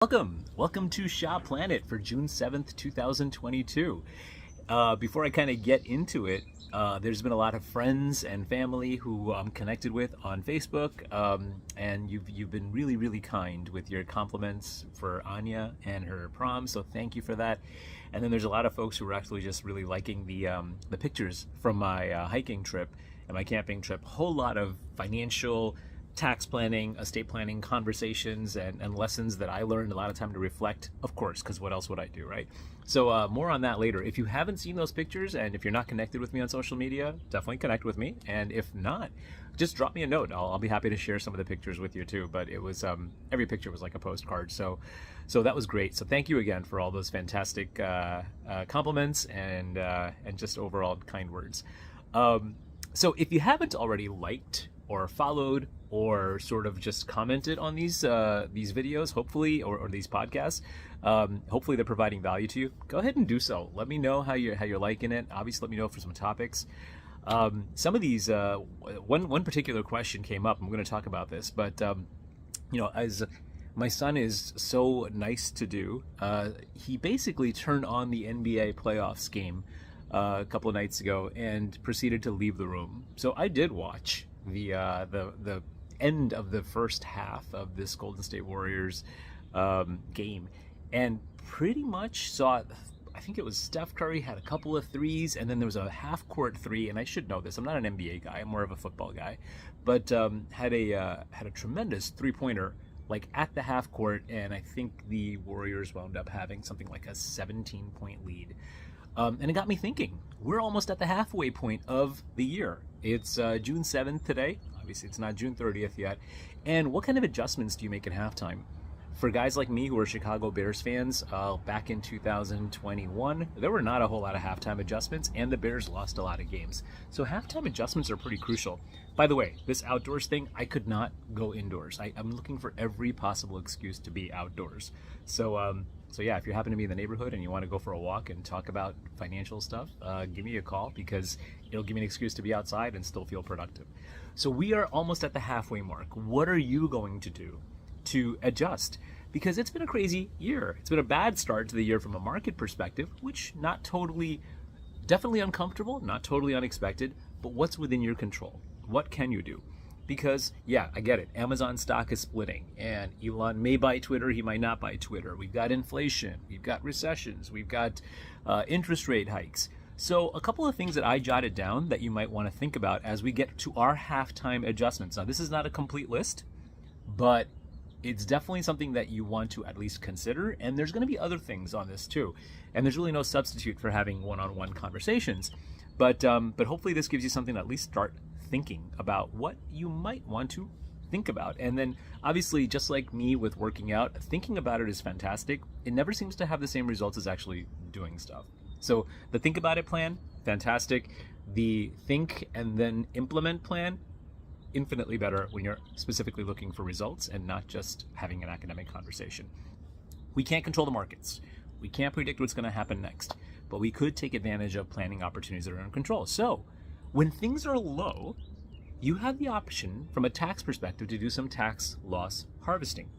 Welcome to Shaw Planet for June 7th, 2022. Before I kind of get into it, there's been a lot of friends and family who I'm connected with on Facebook, and you've been really kind with your compliments for Anya and her prom, so thank you for that. And then there's a lot of folks who are actually just really liking the pictures from my hiking trip and my camping trip. Whole lot of financial, tax planning, estate planning conversations and lessons that I learned, a lot of time to reflect, of course, because what else would I do, right? So more on that later. If you haven't seen those pictures and if you're not connected with me on social media, definitely connect with me. And if not, just drop me a note. I'll be happy to share some of the pictures with you too. But it was every picture was like a postcard. So that was great. So thank you again for all those fantastic compliments and just overall kind words. So if you haven't already liked or followed or sort of just commented on these videos, hopefully, or these podcasts, hopefully they're providing value to you. Go ahead and do so. Let me know how you're liking it. Obviously, let me know for some topics. Some of these, one particular question came up. I'm going to talk about this, but as my son is so nice to do, he basically turned on the NBA playoffs game a couple of nights ago and proceeded to leave the room. So I did watch the end of the first half of this Golden State Warriors game, and pretty much saw, I think it was Steph Curry had a couple of threes, and then there was a half-court three, and I should know this, I'm not an NBA guy, I'm more of a football guy, but had a tremendous three-pointer like at the half court, and I think the Warriors wound up having something like a 17-point lead. And it got me thinking, we're almost at the halfway point of the year. It's June 7th today. Obviously, it's not June 30th yet. And what kind of adjustments do you make at halftime? For guys like me who are Chicago Bears fans, back in 2021, there were not a whole lot of halftime adjustments, and the Bears lost a lot of games. So halftime adjustments are pretty crucial. By the way, this outdoors thing, I could not go indoors. I'm looking for every possible excuse to be outdoors. So yeah, if you happen to be in the neighborhood and you want to go for a walk and talk about financial stuff, give me a call, because it'll give me an excuse to be outside and still feel productive. So we are almost at the halfway mark. What are you going to do to adjust? Because it's been a crazy year. It's been a bad start to the year from a market perspective, which not totally, definitely uncomfortable, not totally unexpected, but what's within your control? What can you do? Because, yeah, I get it. Amazon stock is splitting, and Elon may buy Twitter, he might not buy Twitter. We've got inflation, we've got recessions, we've got interest rate hikes. So a couple of things that I jotted down that you might want to think about as we get to our halftime adjustments. Now, this is not a complete list, but it's definitely something that you want to at least consider. And there's going to be other things on this too. And there's really no substitute for having one-on-one conversations. But hopefully this gives you something to at least start thinking about what you might want to think about. And then obviously, just like me with working out, thinking about it is fantastic. It never seems to have the same results as actually doing stuff. So the think about it plan, fantastic. The think and then implement plan, infinitely better when you're specifically looking for results and not just having an academic conversation. We can't control the markets. We can't predict what's going to happen next, but we could take advantage of planning opportunities that are in control. So when things are low, you have the option from a tax perspective to do some tax loss harvesting.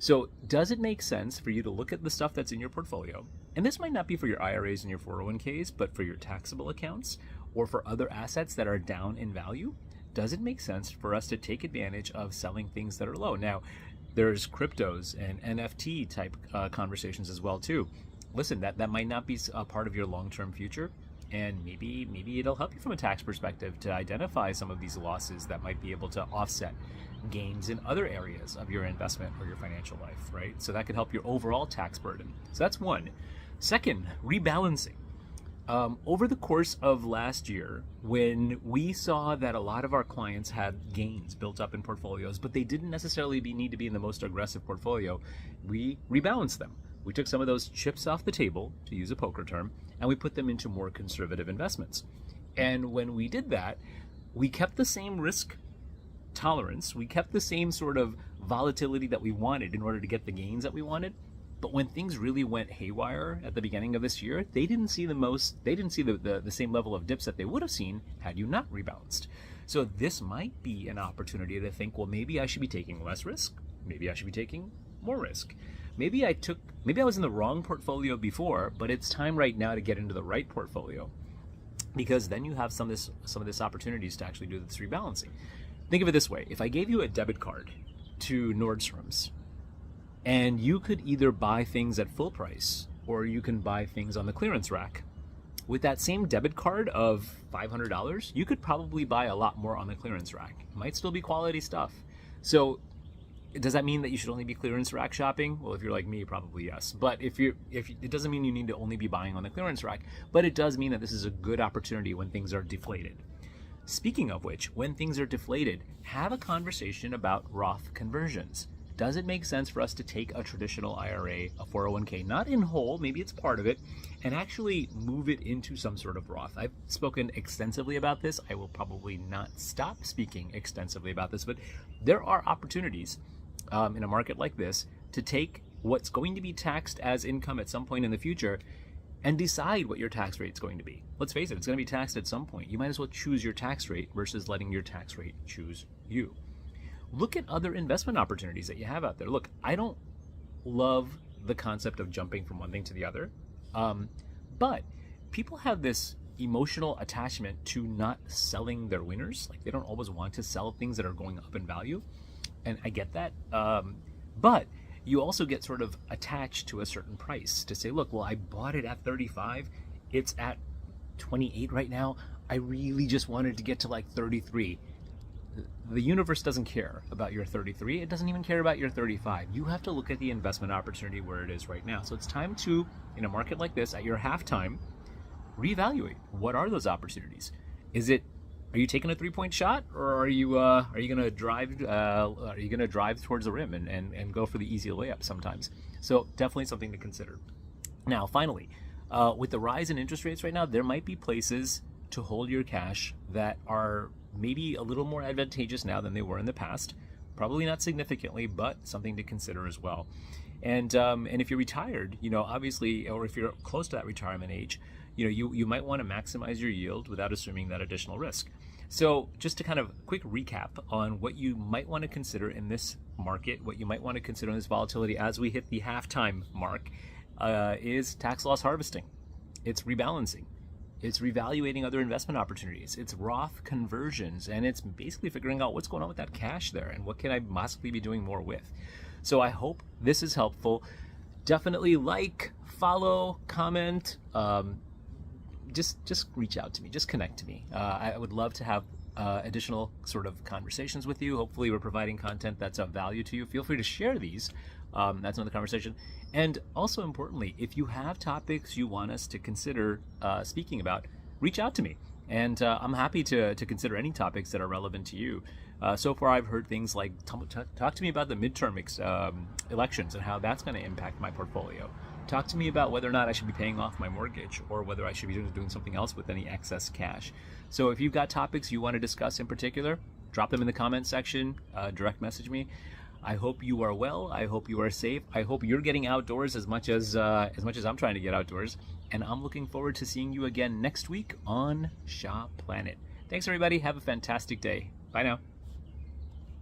So does it make sense for you to look at the stuff that's in your portfolio? And this might not be for your IRAs and your 401ks, but for your taxable accounts or for other assets that are down in value. Does it make sense for us to take advantage of selling things that are low? Now, there's cryptos and NFT type conversations as well too. Listen, that might not be a part of your long-term future, and maybe it'll help you from a tax perspective to identify some of these losses that might be able to offset gains in other areas of your investment or your financial life, right? So that could help your overall tax burden. So that's one. Second, rebalancing. Over the course of last year, when we saw that a lot of our clients had gains built up in portfolios, but they didn't necessarily need to be in the most aggressive portfolio, we rebalanced them. We took some of those chips off the table, to use a poker term, and we put them into more conservative investments. And when we did that, we kept the same risk tolerance, we kept the same sort of volatility that we wanted in order to get the gains that we wanted. But when things really went haywire at the beginning of this year, they didn't see the same level of dips that they would have seen had you not rebalanced. So this might be an opportunity to think, well, maybe I should be taking less risk. Maybe I should be taking more risk. maybe I was in the wrong portfolio before, but it's time right now to get into the right portfolio, because then you have some of this opportunities to actually do this rebalancing. Think of it this way: if I gave you a debit card to Nordstrom's, and you could either buy things at full price or you can buy things on the clearance rack. With that same debit card of $500, you could probably buy a lot more on the clearance rack. It might still be quality stuff. So does that mean that you should only be clearance rack shopping? Well, if you're like me, probably yes. But if it doesn't mean you need to only be buying on the clearance rack, but it does mean that this is a good opportunity when things are deflated. Speaking of which, when things are deflated, have a conversation about Roth conversions. Does it make sense for us to take a traditional IRA, a 401k, not in whole, maybe it's part of it, and actually move it into some sort of Roth? I've spoken extensively about this. I will probably not stop speaking extensively about this, but there are opportunities in a market like this to take what's going to be taxed as income at some point in the future and decide what your tax rate is going to be. Let's face it, it's going to be taxed at some point. You might as well choose your tax rate versus letting your tax rate choose you. Look at other investment opportunities that you have out there. Look, I don't love the concept of jumping from one thing to the other, but people have this emotional attachment to not selling their winners. Like, they don't always want to sell things that are going up in value, and I get that. But you also get sort of attached to a certain price to say, look, well, I bought it at 35, it's at 28 right now. I really just wanted to get to like 33. The universe doesn't care about your 33. It doesn't even care about your 35. You have to look at the investment opportunity where it is right now. So it's time to, in a market like this, at your halftime, reevaluate. What are those opportunities? Are you taking a 3-point shot, or are you going to drive? Are you going to drive towards the rim and go for the easy layup sometimes? So definitely something to consider. Now, finally, with the rise in interest rates right now, there might be places to hold your cash that are maybe a little more advantageous now than they were in the past. Probably not significantly, but something to consider as well. And if you're retired, obviously, or if you're close to that retirement age, you might want to maximize your yield without assuming that additional risk. So just to kind of quick recap on what you might want to consider in this market, what you might want to consider in this volatility as we hit the halftime mark, is tax loss harvesting. It's rebalancing. It's reevaluating other investment opportunities. It's Roth conversions, and it's basically figuring out what's going on with that cash there and what can I possibly be doing more with. So I hope this is helpful. Definitely like, follow, comment. Just reach out to me. Just connect to me. I would love to have additional sort of conversations with you. Hopefully we're providing content that's of value to you. Feel free to share these. That's another conversation. And also importantly, if you have topics you want us to consider speaking about, reach out to me. And I'm happy to consider any topics that are relevant to you. So far, I've heard things like, talk to me about the midterm elections and how that's going to impact my portfolio. Talk to me about whether or not I should be paying off my mortgage or whether I should be doing something else with any excess cash. So if you've got topics you want to discuss in particular, drop them in the comments section, direct message me. I hope you are well. I hope you are safe. I hope you're getting outdoors as much as I'm trying to get outdoors. And I'm looking forward to seeing you again next week on Shah Planet. Thanks, everybody. Have a fantastic day. Bye now.